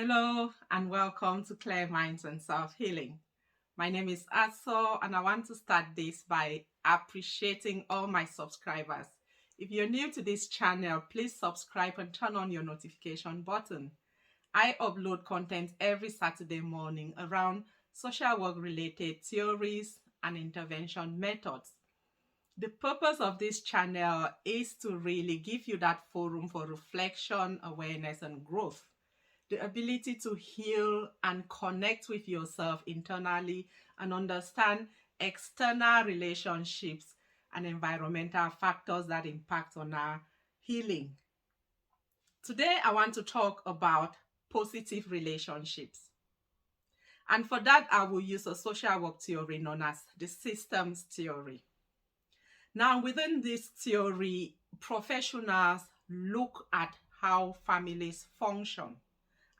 Hello and welcome to Clear Minds and Self-Healing. My name is Aso and I want to start this by appreciating all my subscribers. If you're new to this channel, please subscribe and turn on your notification button. I upload content every Saturday morning around social work related theories and intervention methods. The purpose of this channel is to really give you that forum for reflection, awareness, and growth. The ability to heal and connect with yourself internally and understand external relationships and environmental factors that impact on our healing. Today, I want to talk about positive relationships. And for that, I will use a social work theory known as the systems theory. Now, within this theory, professionals look at how families function.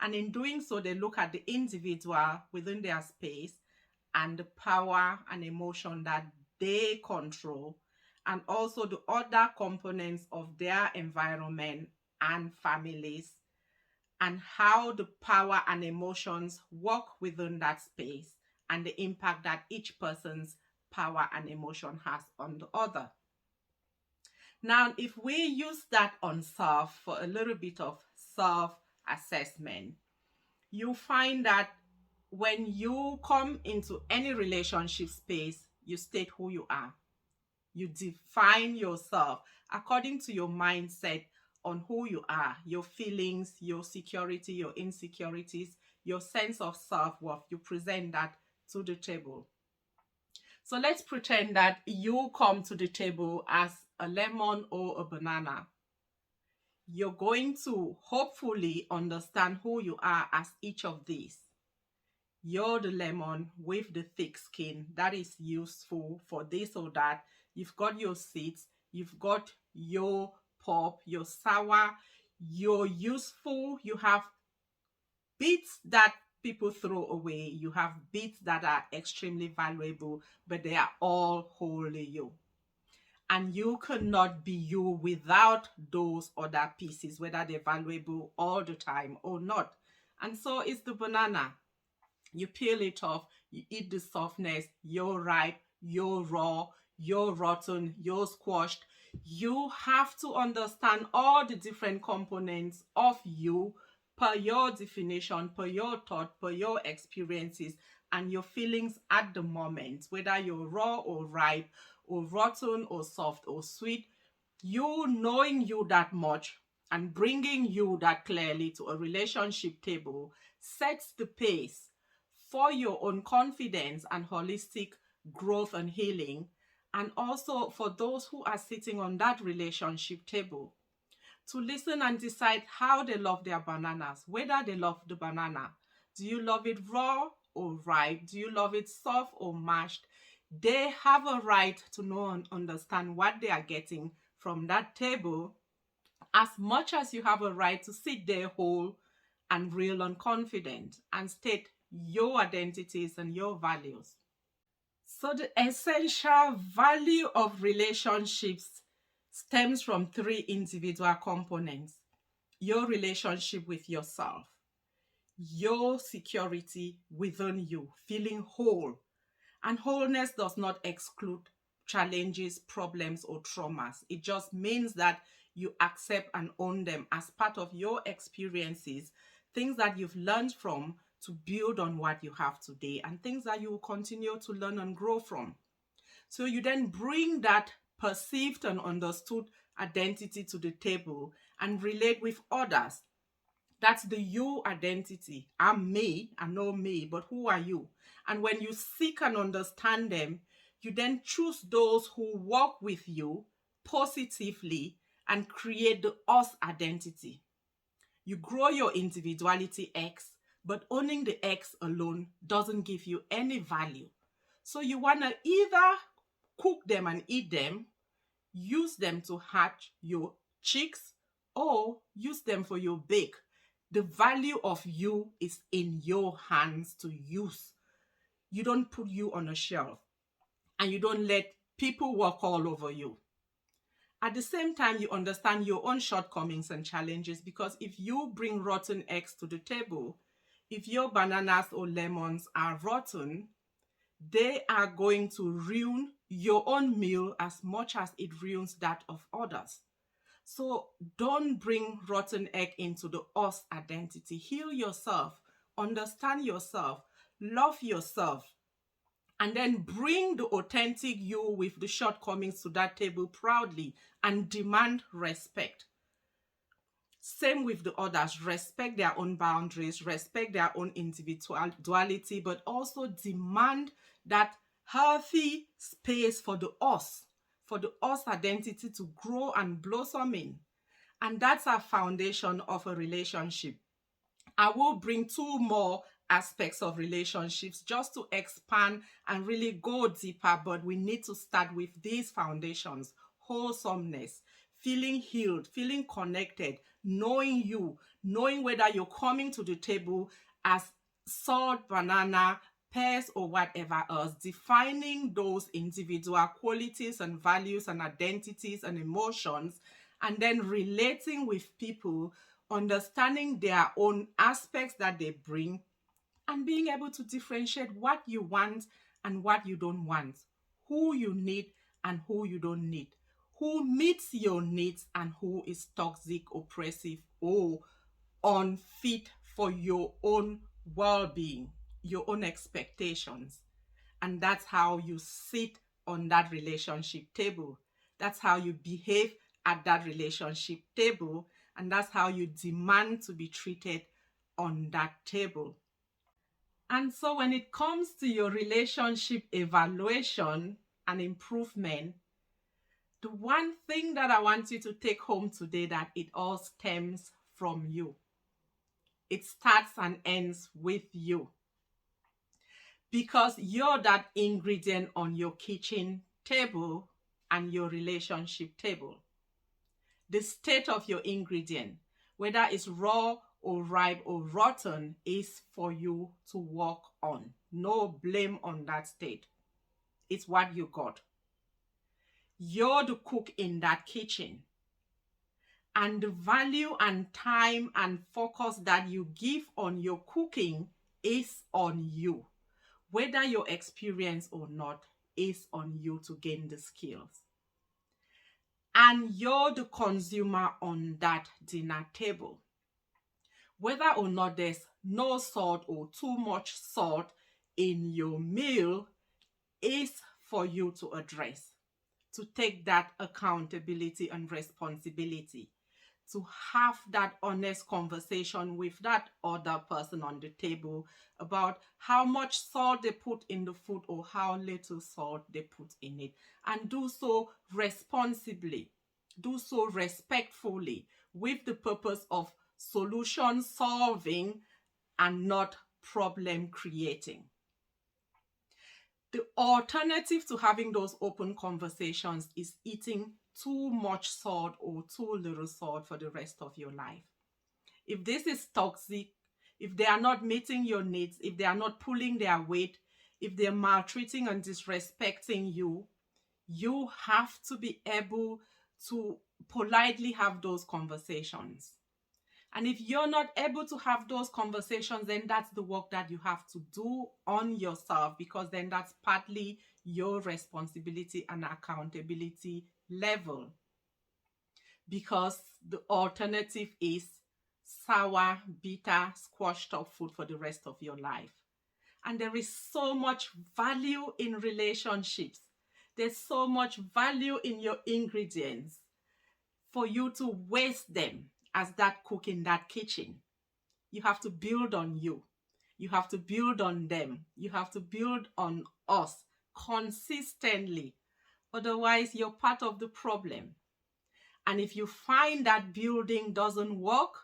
And in doing so, they look at the individual within their space and the power and emotion that they control, and also the other components of their environment and families, and how the power and emotions work within that space and the impact that each person's power and emotion has on the other. Now, if we use that on self for a little bit of self-assessment, you find that when you come into any relationship space, you state who you are. You define yourself according to your mindset on who you are, your feelings, your security, your insecurities, your sense of self-worth. You present that to the table. So let's pretend that you come to the table as a lemon or a banana. You're going to hopefully understand who you are as each of these. You're the lemon with the thick skin that is useful for this or that. You've got your seeds, you've got your pulp, your sour, you're useful, you have bits that people throw away, you have bits that are extremely valuable, but they are all wholly you. And you cannot be you without those other pieces, whether they're valuable all the time or not. And so it's the banana. You peel it off, you eat the softness, you're ripe, you're raw, you're rotten, you're squashed. You have to understand all the different components of you per your definition, per your thought, per your experiences, and your feelings at the moment, whether you're raw or ripe, or rotten or soft or sweet. You knowing you that much and bringing you that clearly to a relationship table sets the pace for your own confidence and holistic growth and healing, and also for those who are sitting on that relationship table to listen and decide how they love their bananas, whether they love the banana. Do you love it raw or ripe? Do you love it soft or mashed? They have a right to know and understand what they are getting from that table, as much as you have a right to sit there whole and real and confident and state your identities and your values. So the essential value of relationships stems from three individual components: your relationship with yourself, your security within you, feeling whole. And wholeness does not exclude challenges, problems, or traumas. It just means that you accept and own them as part of your experiences, things that you've learned from to build on what you have today, and things that you will continue to learn and grow from. So you then bring that perceived and understood identity to the table and relate with others. That's the you identity. I'm me, I know me, but who are you? And when you seek and understand them, you then choose those who work with you positively and create the us identity. You grow your individuality X, but owning the X alone doesn't give you any value. So you want to either cook them and eat them, use them to hatch your chicks, or use them for your bake. The value of you is in your hands to use. You don't put you on a shelf and you don't let people walk all over you. At the same time, you understand your own shortcomings and challenges, because if you bring rotten eggs to the table, If your bananas or lemons are rotten, they are going to ruin your own meal as much as it ruins that of others. So don't bring rotten egg into the us identity. Heal yourself, understand yourself, love yourself, and then bring the authentic you with the shortcomings to that table proudly and demand respect. Same with the others. Respect their own boundaries, respect their own individuality, but also demand that healthy space for the us identity to grow and blossom in. And that's our foundation of a relationship. I will bring two more aspects of relationships just to expand and really go deeper, but we need to start with these foundations: wholesomeness, feeling healed, feeling connected, knowing you, knowing whether you're coming to the table as salt, banana, pears, or whatever else, defining those individual qualities and values and identities and emotions, and then relating with people, understanding their own aspects that they bring, and being able to differentiate what you want and what you don't want, who you need and who you don't need, who meets your needs and who is toxic, oppressive, or unfit for your own well being, your own expectations. And that's how you sit on that relationship table. That's how you behave at that relationship table. And that's how you demand to be treated on that table. And so when it comes to your relationship evaluation and improvement, the one thing that I want you to take home today, that it all stems from you. It starts and ends with you. Because you're that ingredient on your kitchen table and your relationship table. The state of your ingredient, whether it's raw or ripe or rotten, is for you to work on. No blame on that state. It's what you got. You're the cook in that kitchen. And the value and time and focus that you give on your cooking is on you. Whether you're experienced or not, is on you to gain the skills. And you're the consumer on that dinner table. Whether or not there's no salt or too much salt in your meal is for you to address, to take that accountability and responsibility, to have that honest conversation with that other person on the table about how much salt they put in the food or how little salt they put in it. And do so responsibly, do so respectfully, with the purpose of solution solving and not problem creating. The alternative to having those open conversations is eating too much salt or too little salt for the rest of your life. If this is toxic, if they are not meeting your needs, if they are not pulling their weight, if they're maltreating and disrespecting you, you have to be able to politely have those conversations. And if you're not able to have those conversations, then that's the work that you have to do on yourself, because then that's partly your responsibility and accountability level. Because the alternative is sour, bitter, squashed up food for the rest of your life. And there is so much value in relationships. There's so much value in your ingredients for you to waste them as that cook in that kitchen. You have to build on you. You have to build on them. You have to build on us consistently. Otherwise, you're part of the problem. And if you find that building doesn't work,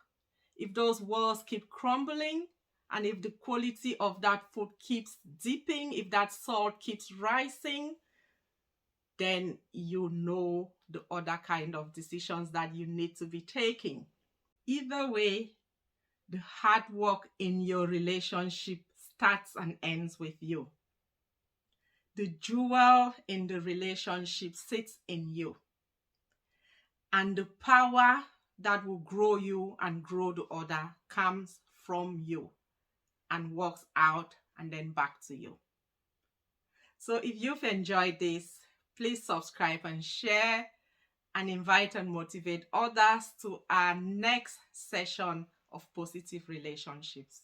if those walls keep crumbling, and if the quality of that food keeps dipping, if that salt keeps rising, then you know the other kind of decisions that you need to be taking. Either way, the hard work in your relationship starts and ends with you. The jewel in the relationship sits in you. And the power that will grow you and grow the other comes from you. and works out and then back to you. So if you've enjoyed this, please subscribe and share and invite and motivate others to our next session of positive relationships.